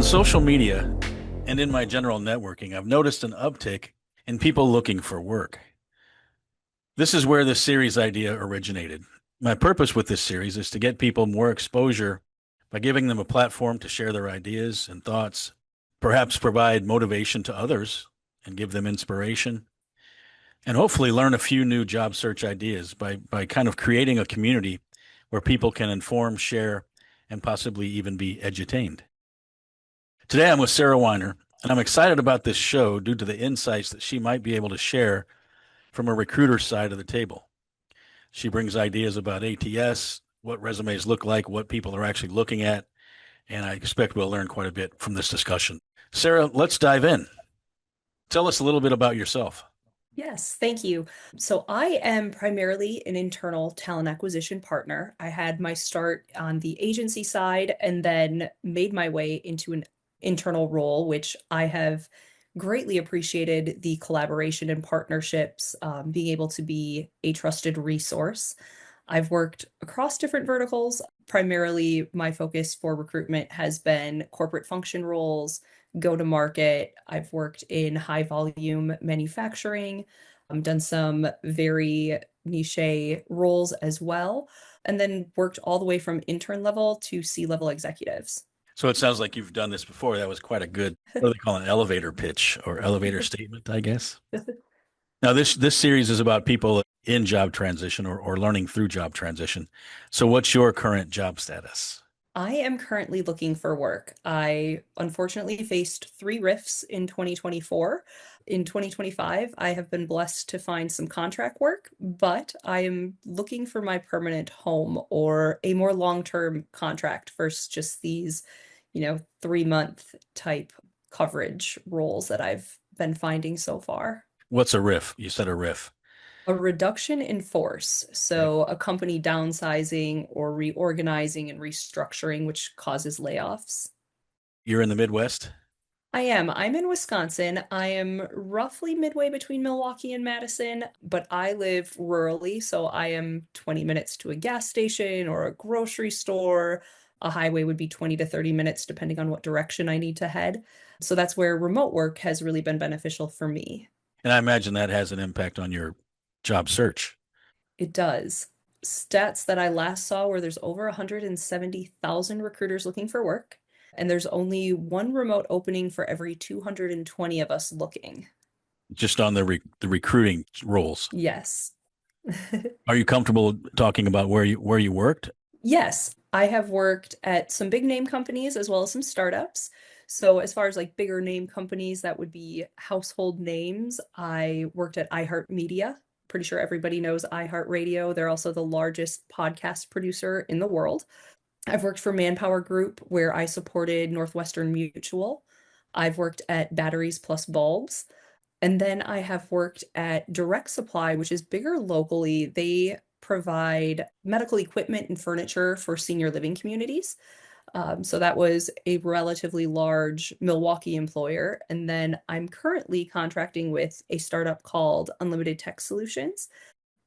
social media and in my general networking, I've noticed an uptick in people looking for work. This is where this series idea originated. My purpose with this series is to get people more exposure by giving them a platform to share their ideas and thoughts, perhaps provide motivation to others and give them inspiration, and hopefully learn a few new job search ideas by kind of creating a community where people can inform, share, and possibly even be edutained. Today, I'm with Sarah Weiner, and I'm excited about this show due to the insights that she might be able to share from a recruiter side of the table. She brings ideas about ATS, what resumes look like, what people are actually looking at, and I expect we'll learn quite a bit from this discussion. Sarah, let's dive in. Tell us a little bit about yourself. Yes, thank you. So I am primarily an internal talent acquisition partner. I had my start on the agency side and then made my way into an internal role, which I have greatly appreciated the collaboration and partnerships, being able to be a trusted resource. I've worked across different verticals. Primarily, my focus for recruitment has been corporate function roles, go to market. I've worked in high volume manufacturing, done some very niche roles as well, and then worked all the way from intern level to C-level executives. So it sounds like you've done this before. That was quite a good, what do they call an elevator pitch or elevator statement, I guess. Now, this series is about people in job transition or learning through job transition. So what's your current job status? I am currently looking for work. I unfortunately faced three rifts in 2024. In 2025, I have been blessed to find some contract work, but I am looking for my permanent home or a more long-term contract versus just these, 3-month type coverage roles that I've been finding so far. What's a riff? You said a riff. A reduction in force. Okay. So a company downsizing or reorganizing and restructuring, which causes layoffs. You're in the Midwest? I am. I'm in Wisconsin. I am roughly midway between Milwaukee and Madison, but I live rurally, so I am 20 minutes to a gas station or a grocery store. A highway would be 20 to 30 minutes, depending on what direction I need to head. So that's where remote work has really been beneficial for me. And I imagine that has an impact on your job search. It does. Stats that I last saw were there's over 170,000 recruiters looking for work, and there's only one remote opening for every 220 of us looking. Just on the recruiting roles. Yes. Are you comfortable talking about where you worked? Yes, I have worked at some big name companies as well as some startups. So as far as like bigger name companies, that would be household names. I worked at iHeartMedia. Pretty sure everybody knows iHeartRadio. They're also the largest podcast producer in the world. I've worked for Manpower Group, where I supported Northwestern Mutual. I've worked at Batteries Plus Bulbs. And then I have worked at Direct Supply, which is bigger locally. They provide medical equipment and furniture for senior living communities. So that was a relatively large Milwaukee employer. And then I'm currently contracting with a startup called Unlimited Tech Solutions.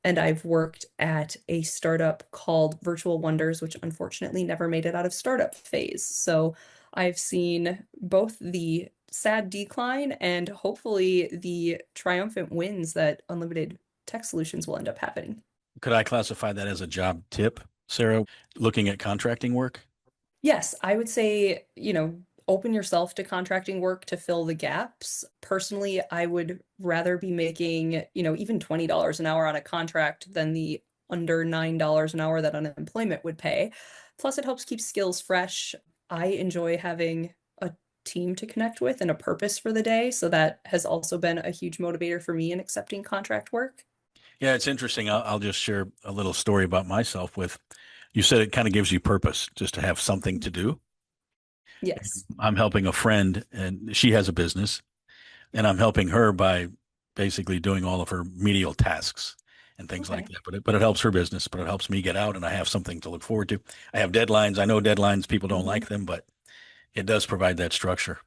And I've worked at a startup called Virtual Wonders, which unfortunately never made it out of startup phase. So I've seen both the sad decline and hopefully the triumphant wins that Unlimited Tech Solutions will end up happening. Could I classify that as a job tip, Sarah, looking at contracting work? Yes, I would say, open yourself to contracting work to fill the gaps. Personally, I would rather be making, even $20 an hour on a contract than the under $9 an hour that unemployment would pay. Plus, it helps keep skills fresh. I enjoy having a team to connect with and a purpose for the day. So that has also been a huge motivator for me in accepting contract work. Yeah, it's interesting. I'll just share a little story about myself with you said it kind of gives you purpose just to have something to do. Yes. I'm helping a friend and she has a business and I'm helping her by basically doing all of her menial tasks and things like Okay. that. But it helps her business, but it helps me get out and I have something to look forward to. I have deadlines. I know deadlines, people don't Mhm. like them, but it does provide that structure.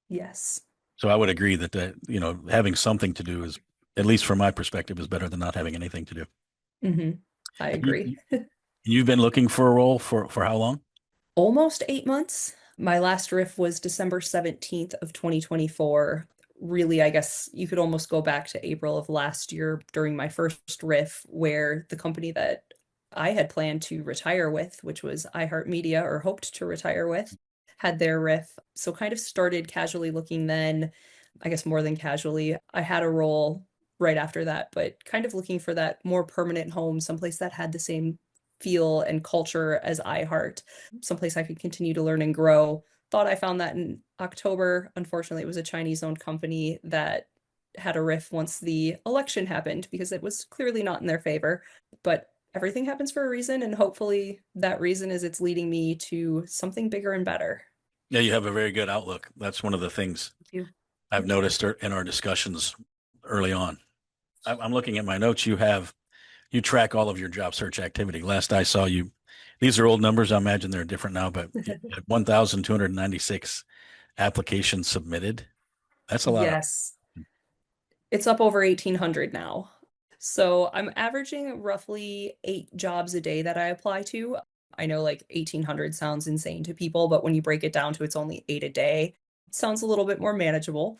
Yes. So I would agree that having something to do is, at least from my perspective, is better than not having anything to do. hmm I And you, agree. you've been looking for a role for how long? Almost 8 months. My last riff was December 17th of 2024. Really, I guess you could almost go back to April of last year during my first riff, where the company that I had planned to retire with, which was iHeartMedia, or hoped to retire with, had their riff. So kind of started casually looking then, I guess more than casually. I had a role right after that, but kind of looking for that more permanent home, someplace that had the same feel and culture as iHeart, someplace I could continue to learn and grow. Thought I found that in October. Unfortunately, it was a Chinese-owned company that had a riff once the election happened because it was clearly not in their favor. But everything happens for a reason, and hopefully that reason is it's leading me to something bigger and better. Yeah, you have a very good outlook. That's one of the things Thank you. I've noticed in our discussions early on. I'm looking at my notes. You track all of your job search activity. Last I saw you, these are old numbers. I imagine they're different now, but 1,296 applications submitted. That's a lot of. Yes, it's up over 1,800 now. So I'm averaging roughly 8 jobs a day that I apply to. I know like 1,800 sounds insane to people, but when you break it down to it's only 8 a day, it sounds a little bit more manageable.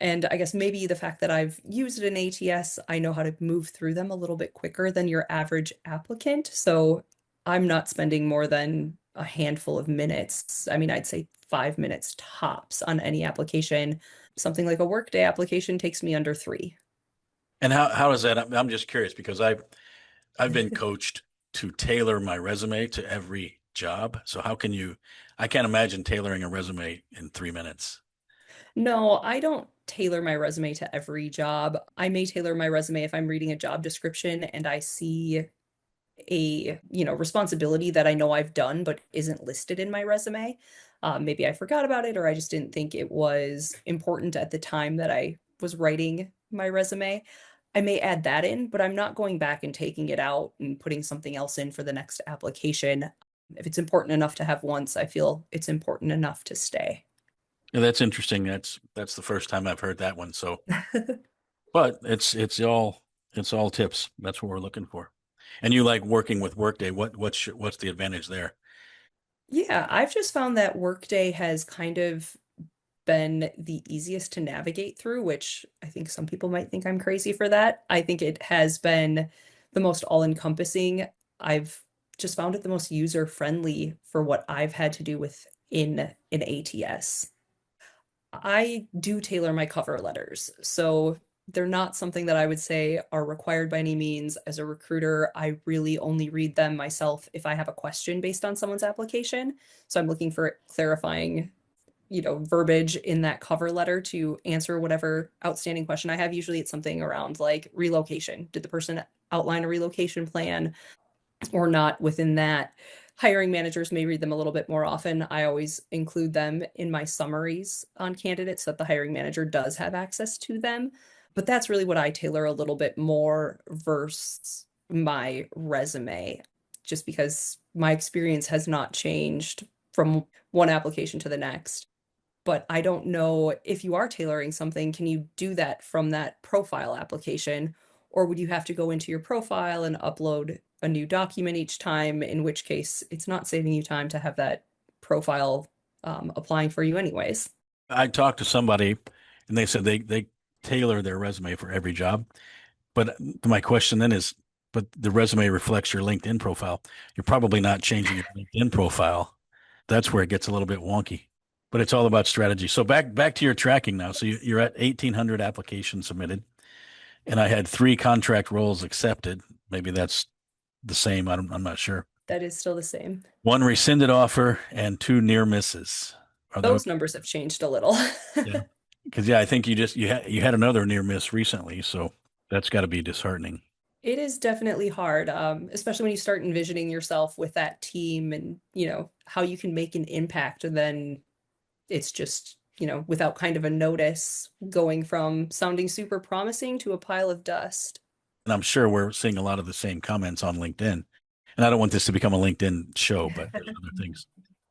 And I guess maybe the fact that I've used an ATS, I know how to move through them a little bit quicker than your average applicant. So I'm not spending more than a handful of minutes. I mean, I'd say 5 minutes tops on any application. Something like a Workday application takes me under three. And how is that? I'm just curious because I've been coached to tailor my resume to every job. So how can you? I can't imagine tailoring a resume in 3 minutes. No, I don't tailor my resume to every job. I may tailor my resume if I'm reading a job description and I see a, responsibility that I know I've done but isn't listed in my resume. Maybe I forgot about it or I just didn't think it was important at the time that I was writing my resume. I may add that in, but I'm not going back and taking it out and putting something else in for the next application. If it's important enough to have once, I feel it's important enough to stay. Yeah, that's interesting. That's the first time I've heard that one. So, but it's all tips. That's what we're looking for. And you like working with Workday. What's the advantage there? Yeah, I've just found that Workday has kind of been the easiest to navigate through, which I think some people might think I'm crazy for that. I think it has been the most all-encompassing. I've just found it the most user-friendly for what I've had to do with in an ATS. I do tailor my cover letters, so they're not something that I would say are required by any means. As a recruiter, I really only read them myself if I have a question based on someone's application. So I'm looking for clarifying verbiage in that cover letter to answer whatever outstanding question I have. Usually it's something around like relocation. Did the person outline a relocation plan or not within that? Hiring managers may read them a little bit more often. I always include them in my summaries on candidates so that the hiring manager does have access to them. But that's really what I tailor a little bit more versus my resume, just because my experience has not changed from one application to the next. But I don't know if you are tailoring something, can you do that from that profile application? Or would you have to go into your profile and upload a new document each time, in which case it's not saving you time to have that profile applying for you anyways? I talked to somebody, and they said they tailor their resume for every job. But my question then is, but the resume reflects your LinkedIn profile. You're probably not changing your LinkedIn profile. That's where it gets a little bit wonky. But it's all about strategy. So back to your tracking now. So you're at 1,800 applications submitted, and I had 3 contract roles accepted. Maybe that's the same. I'm not sure. That is still the same. 1 rescinded offer and 2 near misses. Are those? Those numbers have changed a little. Yeah. Because yeah, I think you had another near miss recently, so that's got to be disheartening. It is definitely hard, especially when you start envisioning yourself with that team and, how you can make an impact. And then it's just, without kind of a notice, going from sounding super promising to a pile of dust. And I'm sure we're seeing a lot of the same comments on LinkedIn. And I don't want this to become a LinkedIn show, but there's other things.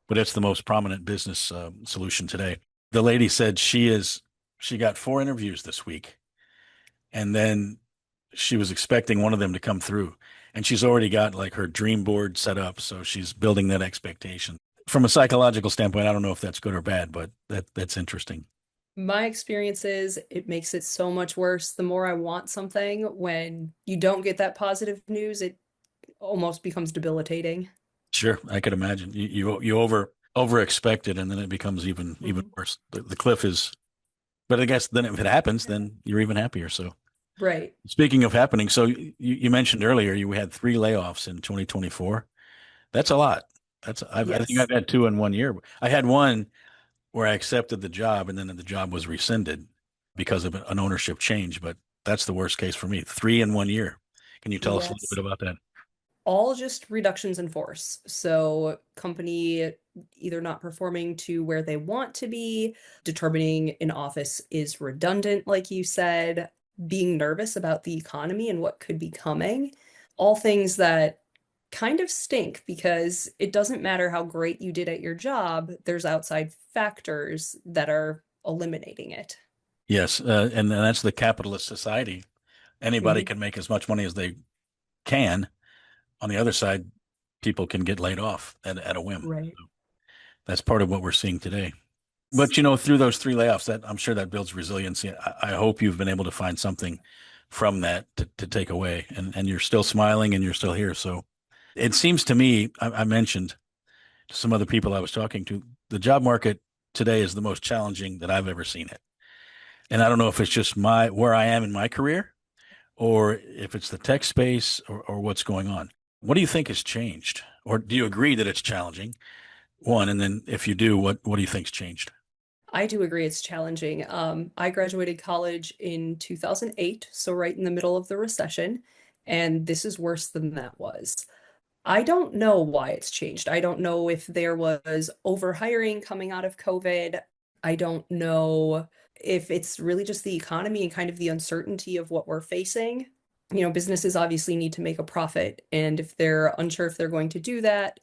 But it's the most prominent business solution today. The lady said she got 4 interviews this week, and then she was expecting one of them to come through, and she's already got like her dream board set up, so she's building that expectation. From a psychological standpoint, I don't know if that's good or bad, but that's interesting. My experience is it makes it so much worse. The more I want something, when you don't get that positive news, it almost becomes debilitating. Sure, I could imagine you over expect it, and then it becomes even Mhm. worse. The cliff is, but I guess then if it happens, then you're even happier. So Right. speaking of happening, so you mentioned earlier you had three layoffs in 2024. That's a lot. I think I've Yes. had two in 1 year. I had one where I accepted the job and then the job was rescinded because of an ownership change. But that's the worst case for me. Three in 1 year. Can you tell us a little bit Yes. about that? All just reductions in force. So, company either not performing to where they want to be, determining an office is redundant, like you said, being nervous about the economy and what could be coming. All things that kind of stink because it doesn't matter how great you did at your job, there's outside factors that are eliminating it. Yes, and that's the capitalist society. Anybody Mhm. can make as much money as they can. On the other side, people can get laid off at a whim. Right. That's part of what we're seeing today. But through those three layoffs, that I'm sure that builds resiliency. I hope you've been able to find something from that to take away, and you're still smiling and you're still here. So it seems to me, I mentioned to some other people I was talking to, the job market today is the most challenging that I've ever seen it. And I don't know if it's just my where I am in my career, or if it's the tech space, or what's going on. What do you think has changed? Or do you agree that it's challenging? One, and then if you do, what do you think's changed? I do agree it's challenging. I graduated college in 2008, so right in the middle of the recession, and this is worse than that was. I don't know why it's changed. I don't know if there was overhiring coming out of COVID. I don't know if it's really just the economy and kind of the uncertainty of what we're facing. Businesses obviously need to make a profit, and if they're unsure if they're going to do that,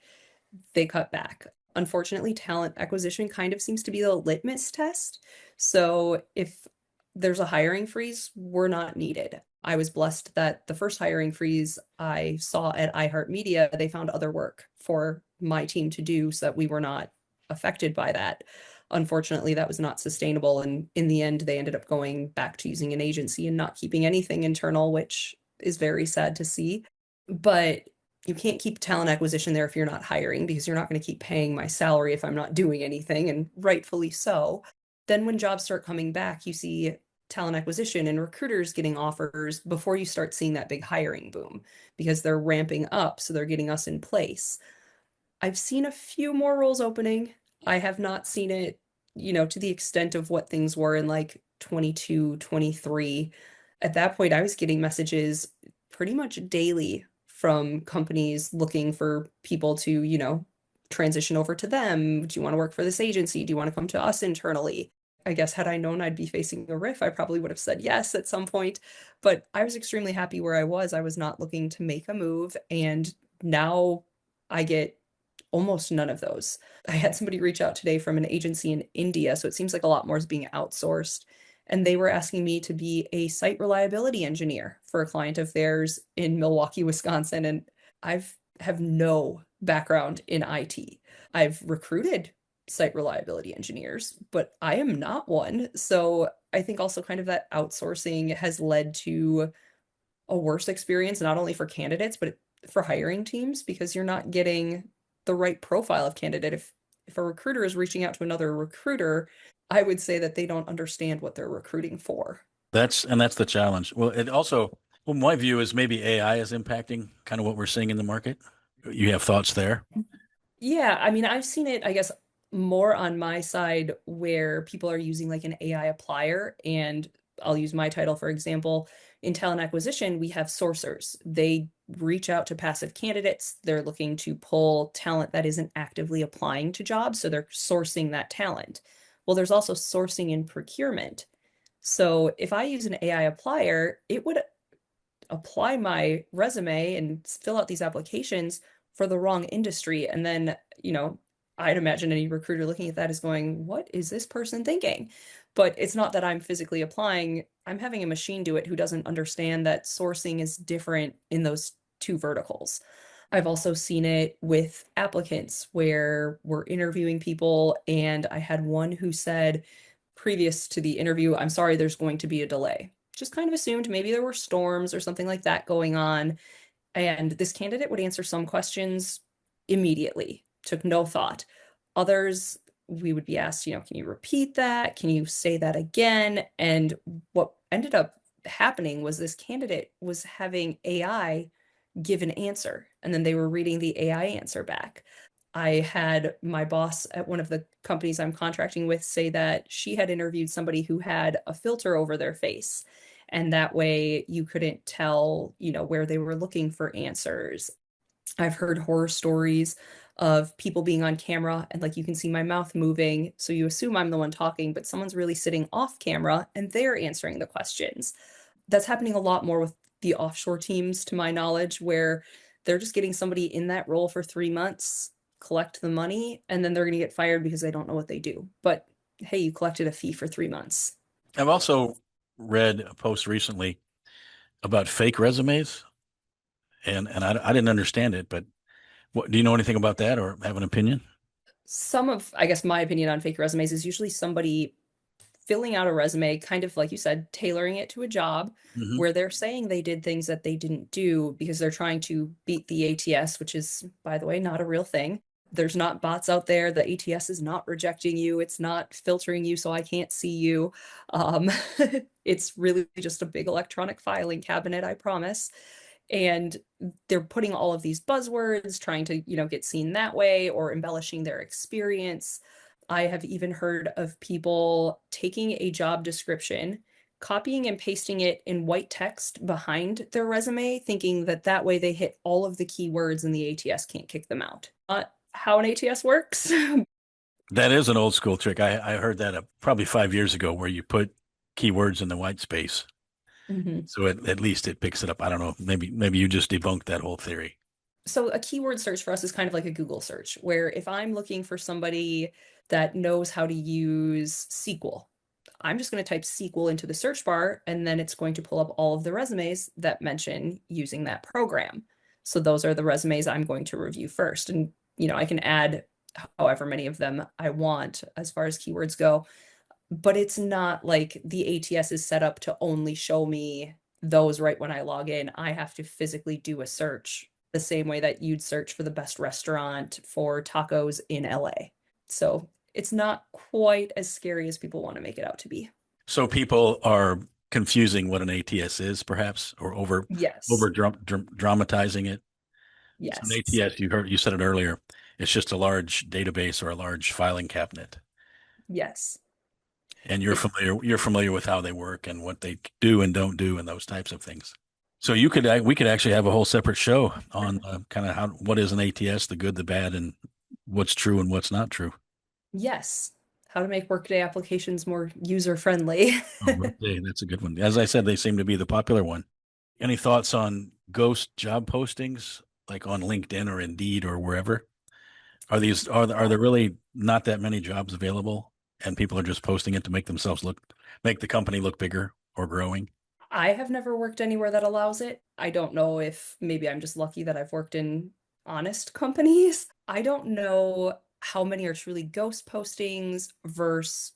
they cut back. Unfortunately, talent acquisition kind of seems to be the litmus test. So if there's a hiring freeze, we're not needed. I was blessed that the first hiring freeze I saw at iHeartMedia, they found other work for my team to do so that we were not affected by that. Unfortunately, that was not sustainable. And in the end, they ended up going back to using an agency and not keeping anything internal, which is very sad to see. But you can't keep talent acquisition there if you're not hiring because you're not going to keep paying my salary if I'm not doing anything, and rightfully so. Then when jobs start coming back, you see talent acquisition and recruiters getting offers before you start seeing that big hiring boom because they're ramping up, so they're getting us in place. I've seen a few more roles opening. I have not seen it, to the extent of what things were in like 22, 23. At that point, I was getting messages pretty much daily from companies looking for people to, transition over to them. Do you want to work for this agency? Do you want to come to us internally? I guess had I known I'd be facing a riff, I probably would have said yes at some point. But I was extremely happy where I was. I was not looking to make a move. And now I get almost none of those. I had somebody reach out today from an agency in India, so it seems like a lot more is being outsourced. And they were asking me to be a site reliability engineer for a client of theirs in Milwaukee, Wisconsin. And I've have no background in IT. I've recruited site reliability engineers, but I am not one. So I think also kind of that outsourcing has led to a worse experience, not only for candidates, but for hiring teams, because you're not getting the right profile of candidate. If a recruiter is reaching out to another recruiter, I would say that they don't understand what they're recruiting for. That's the challenge. Well, it also, well, my view is maybe AI is impacting kind of what we're seeing in the market. You have thoughts there? Yeah, I mean, I've seen it, I guess, more on my side where people are using like an AI applier. And I'll use my title for example. In talent acquisition, we have sourcers. They reach out to passive candidates. They're looking to pull talent that isn't actively applying to jobs. So they're sourcing that talent. Well, there's also sourcing and procurement. So if I use an AI applier, it would apply my resume and fill out these applications for the wrong industry. And then, I'd imagine any recruiter looking at that is going, what is this person thinking? But it's not that I'm physically applying. I'm having a machine do it who doesn't understand that sourcing is different in those two verticals. I've also seen it with applicants where we're interviewing people, and I had one who said previous to the interview, I'm sorry, there's going to be a delay. Just kind of assumed maybe there were storms or something like that going on. And this candidate would answer some questions immediately, took no thought. Others, we would be asked, can you repeat that? Can you say that again? And what ended up happening was this candidate was having AI give an answer, and then they were reading the AI answer back. I had my boss at one of the companies I'm contracting with say that she had interviewed somebody who had a filter over their face. And that way you couldn't tell, where they were looking for answers. I've heard horror stories of people being on camera and like you can see my mouth moving. So you assume I'm the one talking, but someone's really sitting off camera and they're answering the questions. That's happening a lot more with the offshore teams, to my knowledge, where they're just getting somebody in that role for 3 months, collect the money, and then they're going to get fired because they don't know what they do. But hey, you collected a fee for 3 months. I've also read a post recently about fake resumes, and I didn't understand it, but what do you know anything about that or have an opinion? Some of, I guess, my opinion on fake resumes is usually somebody filling out a resume, kind of like you said, tailoring it to a job Hmm. where they're saying they did things that they didn't do because they're trying to beat the ATS, which is, by the way, not a real thing. There's not bots out there. The ATS is not rejecting you. It's not filtering you so I can't see you. Um, it's really just a big electronic filing cabinet, I promise. And they're putting all of these buzzwords, trying to, get seen that way or embellishing their experience. I have even heard of people taking a job description, copying and pasting it in white text behind their resume, thinking that that way they hit all of the keywords and the ATS can't kick them out. Not how an ATS works. That is an old school trick. I heard that probably 5 years ago where you put keywords in the white space. Mhm. So at least it picks it up. I don't know. Maybe you just debunked that whole theory. So a keyword search for us is kind of like a Google search, where if I'm looking for somebody that knows how to use SQL, I'm just going to type SQL into the search bar, and then it's going to pull up all of the resumes that mention using that program. So those are the resumes I'm going to review first. And, I can add however many of them I want as far as keywords go, but it's not like the ATS is set up to only show me those right when I log in. I have to physically do a search the same way that you'd search for the best restaurant for tacos in LA. So it's not quite as scary as people want to make it out to be. So people are confusing what an ATS is, perhaps, or Yes. over dramatizing it. So an Yes. ATS, you said it earlier, it's just a large database or a large filing cabinet. Yes. And It's you're familiar with how they work and what they do and don't do and those types of things. So we could actually have a whole separate show on kind of how what is an ATS, the good, the bad, and what's true and what's not true. yes. How to make Workday applications more user friendly. Oh, Workday, that's a good one. As I said, they seem to be the popular one. Any thoughts on ghost job postings, like on LinkedIn or Indeed or wherever? Are there really not that many jobs available, and people are just posting it to make the company look bigger or growing? I have never worked anywhere that allows it. I don't know if maybe I'm just lucky that I've worked in honest companies. I don't know how many are truly ghost postings versus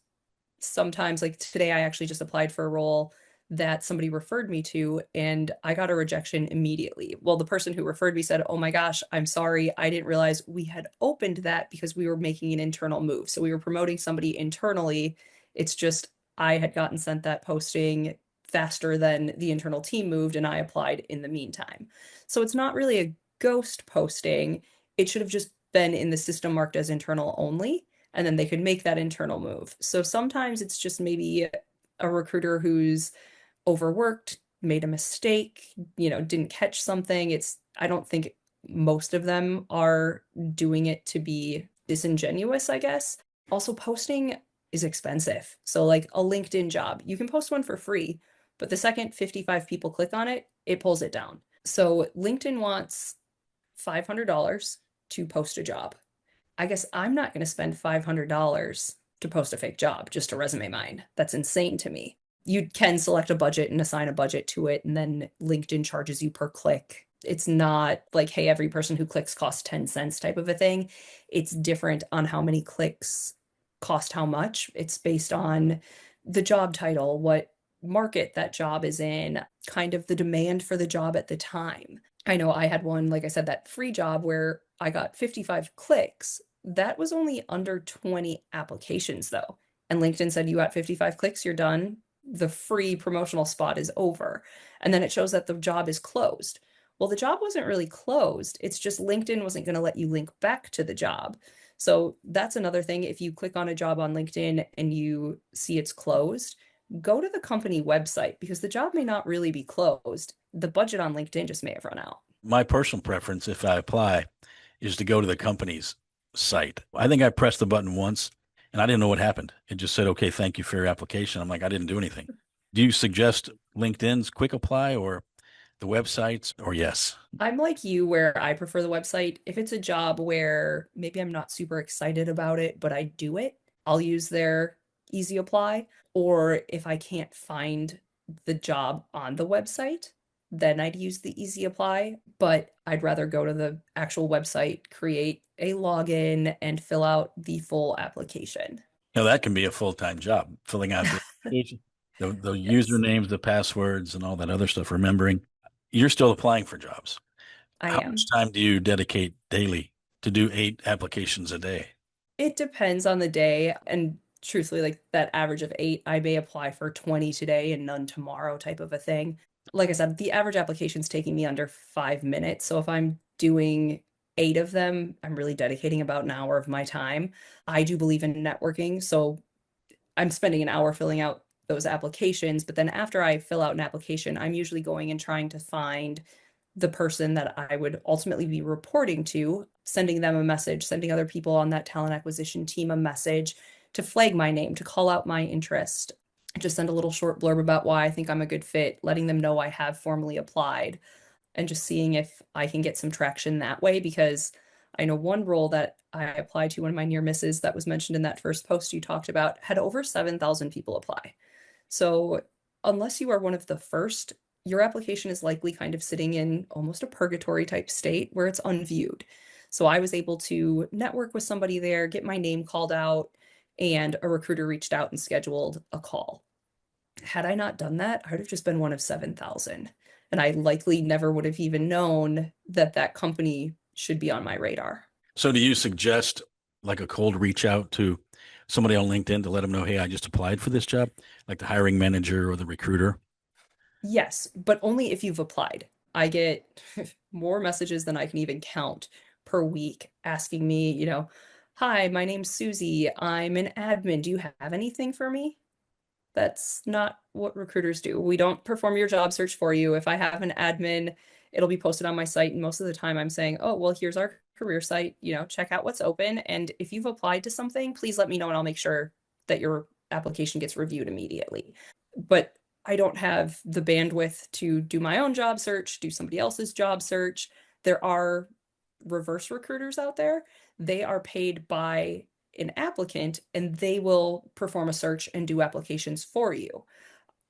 sometimes, like today, I actually just applied for a role that somebody referred me to, and I got a rejection immediately. Well, the person who referred me said, "Oh my gosh, I'm sorry. I didn't realize we had opened that because we were making an internal move. So we were promoting somebody internally. It's just I had gotten sent that posting faster than the internal team moved, and I applied in the meantime." So it's not really a ghost posting. It should have just been in the system marked as internal only, and then they could make that internal move. So sometimes it's just maybe a recruiter who's overworked, made a mistake, didn't catch something. I don't think most of them are doing it to be disingenuous, I guess. Also, posting is expensive. So, like a LinkedIn job, you can post one for free, but the second 55 people click on it, it pulls it down. So, LinkedIn wants $500 to post a job. I guess I'm not going to spend $500 to post a fake job just to resume mine. That's insane to me. You can select a budget and assign a budget to it, and then LinkedIn charges you per click. It's not like, hey, every person who clicks costs 10 cents type of a thing. It's different on how many clicks cost how much. It's based on the job title, what market that job is in, kind of the demand for the job at the time. I know I had one, like I said, that free job where I got 55 clicks. That was only under 20 applications though. And LinkedIn said, you got 55 clicks, you're done. The free promotional spot is over. And then it shows that the job is closed. Well, the job wasn't really closed. It's just LinkedIn wasn't going to let you link back to the job. So that's another thing. If you click on a job on LinkedIn and you see it's closed, go to the company website because the job may not really be closed. The budget on LinkedIn just may have run out. My personal preference, if I apply, is to go to the company's site. I think I pressed the button once and I didn't know what happened. It just said, okay, thank you for your application. I'm like, I didn't do anything. Do you suggest LinkedIn's quick apply or the websites or yes? I'm like you where I prefer the website. If it's a job where maybe I'm not super excited about it, but I do it, I'll use their easy apply. Or if I can't find the job on the website, then I'd use the easy apply. But I'd rather go to the actual website, create a login, and fill out the full application. Now that can be a full-time job, filling out the application, the Yes, usernames, the passwords, and all that other stuff, remembering. You're still applying for jobs. I How much am. time do you dedicate daily to do 8 applications a day? It depends on the day. And truthfully, like that average of 8, I may apply for 20 today and none tomorrow type of a thing. Like I said, the average application's taking me under 5 minutes. So if I'm doing 8 of them, I'm really dedicating about an hour of my time. I do believe in networking. So I'm spending an hour filling out those applications. But then after I fill out an application, I'm usually going and trying to find the person that I would ultimately be reporting to, sending them a message, sending other people on that talent acquisition team a message to flag my name, to call out my interest, just send a little short blurb about why I think I'm a good fit, letting them know I have formally applied, and just seeing if I can get some traction that way. Because I know one role that I applied to, one of my near misses that was mentioned in that first post you talked about, had over 7,000 people apply. So unless you are one of the first, your application is likely kind of sitting in almost a purgatory type state where it's unviewed. So I was able to network with somebody there, get my name called out, and a recruiter reached out and scheduled a call. Had I not done that, I'd have just been one of 7,000. And I likely never would have even known that that company should be on my radar. So do you suggest like a cold reach out to somebody on LinkedIn to let them know, hey, I just applied for this job, like the hiring manager or the recruiter? Yes, but only if you've applied. I get more messages than I can even count per week asking me, hi, my name's Susie. I'm an admin. Do you have anything for me? That's not what recruiters do. We don't perform your job search for you. If I have an admin, it'll be posted on my site. And most of the time I'm saying, oh, well, here's our career site, check out what's open. And if you've applied to something, please let me know and I'll make sure that your application gets reviewed immediately. But I don't have the bandwidth to do my own job search, do somebody else's job search. There are reverse recruiters out there. They are paid by an applicant and they will perform a search and do applications for you.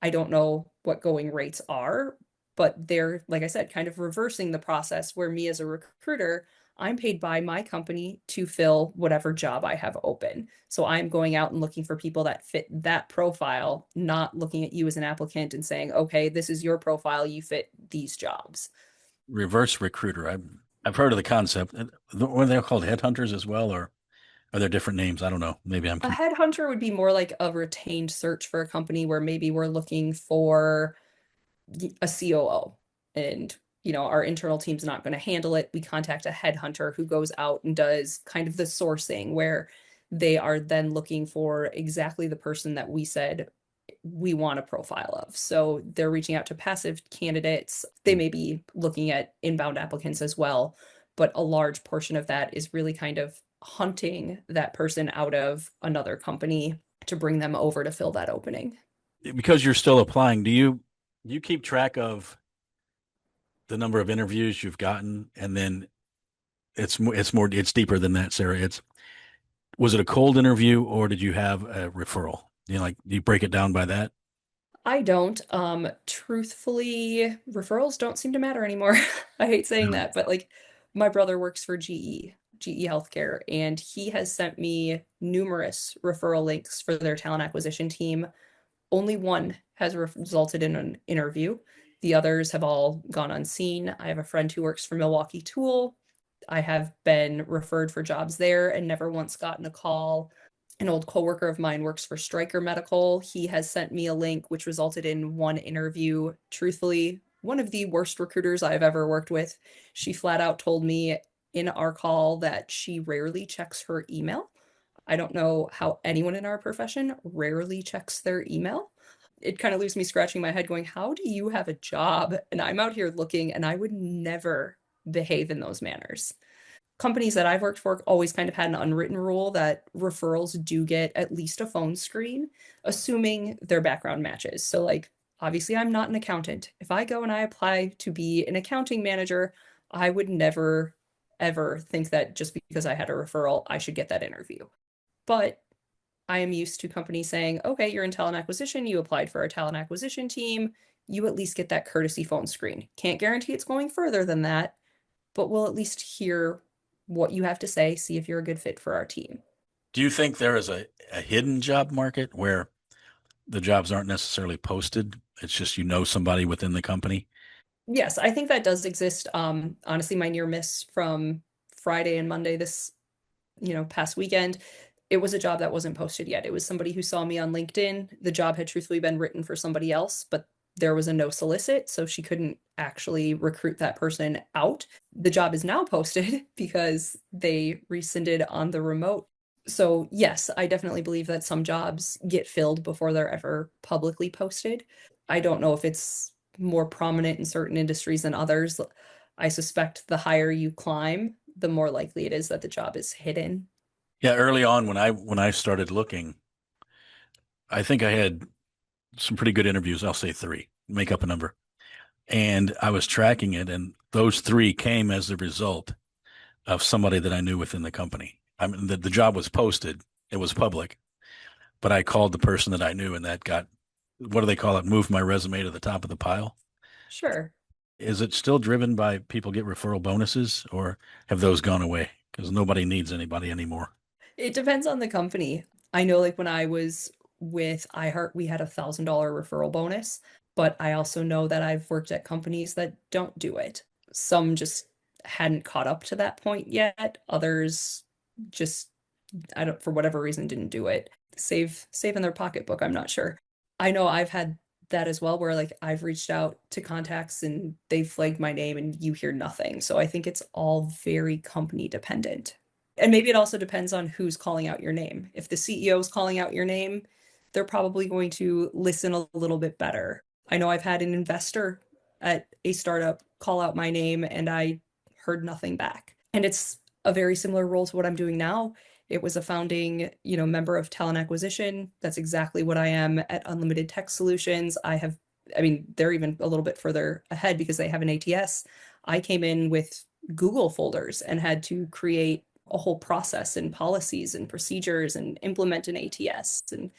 I don't know what going rates are, but they're, like I said, kind of reversing the process where me as a recruiter, I'm paid by my company to fill whatever job I have open. So I'm going out and looking for people that fit that profile, not looking at you as an applicant and saying, okay, this is your profile, you fit these jobs. Reverse recruiter. I've heard of the concept. Were they called headhunters as well, or are there different names? I don't know. Maybe I'm A confused. headhunter would be more like a retained search for a company where maybe we're looking for a COO and our internal team's not going to handle it. We contact a headhunter who goes out and does kind of the sourcing where they are then looking for exactly the person that we said we want a profile of. So they're reaching out to passive candidates. They may be looking at inbound applicants as well, but a large portion of that is really kind of hunting that person out of another company to bring them over to fill that opening. Because you're still applying, do you keep track of the number of interviews you've gotten, and then it's deeper than that, Sarah. It's Was it a cold interview or did you have a referral? Like, do you break it down by that? I don't. Truthfully, referrals don't seem to matter anymore. I hate saying Really? that, but like my brother works for GE Healthcare, and he has sent me numerous referral links for their talent acquisition team. Only one has resulted in an interview. The others have all gone unseen. I have a friend who works for Milwaukee Tool. I have been referred for jobs there and never once gotten a call. An old coworker of mine works for Stryker Medical. He has sent me a link which resulted in one interview. Truthfully, one of the worst recruiters I've ever worked with. She flat out told me in our call that she rarely checks her email. I don't know how anyone in our profession rarely checks their email. It kind of leaves me scratching my head going, how do you have a job? And I'm out here looking and I would never behave in those manners. Companies that I've worked for always kind of had an unwritten rule that referrals do get at least a phone screen, assuming their background matches. So, like, obviously, I'm not an accountant. If I go and I apply to be an accounting manager, I would never, ever think that just because I had a referral, I should get that interview. But I am used to companies saying, okay, you're in talent acquisition, you applied for our talent acquisition team, you at least get that courtesy phone screen. Can't guarantee it's going further than that, but we'll at least hear what you have to say, see if you're a good fit for our team. Do you think there is a hidden job market where the jobs aren't necessarily posted? It's just you know somebody within the company. Yes, I think that does exist. Honestly, my near miss from Friday and Monday this, past weekend, it was a job that wasn't posted yet. It was somebody who saw me on LinkedIn. The job had truthfully been written for somebody else, but there was a no solicit, so she couldn't actually recruit that person out. The job is now posted because they rescinded on the remote. So, yes, I definitely believe that some jobs get filled before they're ever publicly posted. I don't know if it's more prominent in certain industries than others. I suspect the higher you climb, the more likely it is that the job is hidden. Yeah, early on when I started looking, I think I had some pretty good interviews. I'll say three, make up a number. And I was tracking it, and those three came as the result of somebody that I knew within the company. I mean, the job was posted, it was public, but I called the person that I knew, and that got, what do they call it? Moved my resume to the top of the pile. Sure. Is it still driven by people get referral bonuses, or have those gone away? Because nobody needs anybody anymore. It depends on the company. I know, like, when I was with iHeart, we had $1,000 referral bonus, but I also know that I've worked at companies that don't do it. Some just hadn't caught up to that point yet. Others just, I don't, for whatever reason, didn't do it. Save in their pocketbook, I'm not sure. I know I've had that as well, where like I've reached out to contacts and they've flagged my name and you hear nothing. So I think it's all very company dependent. And maybe it also depends on who's calling out your name. If the CEO is calling out your name, they're probably going to listen a little bit better. I know I've had an investor at a startup call out my name and I heard nothing back. And it's a very similar role to what I'm doing now. It was a founding, member of talent acquisition. That's exactly what I am at Unlimited Tech Solutions. I mean, they're even a little bit further ahead because they have an ATS. I came in with Google folders and had to create a whole process and policies and procedures and implement an ATS and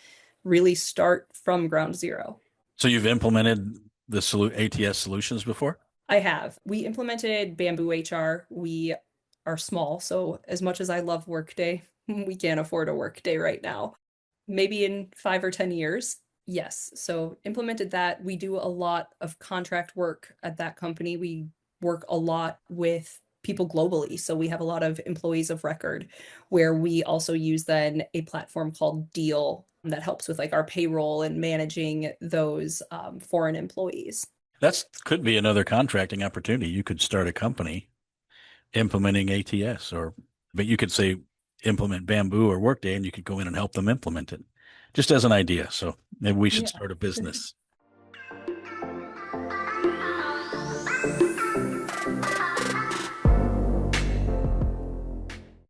really start from ground zero. So you've implemented the ATS solutions before? I have. We implemented Bamboo HR. We are small, so as much as I love Workday, we can't afford a Workday right now. Maybe in 5 or 10 years, yes. So implemented that. We do a lot of contract work at that company. We work a lot with people globally. So we have a lot of employees of record where we also use then a platform called Deal that helps with like our payroll and managing those foreign employees. That's could be another contracting opportunity. You could start a company implementing ATS, or but you could say implement Bamboo or Workday, and you could go in and help them implement it, just as an idea. So maybe we should Yeah. start a business.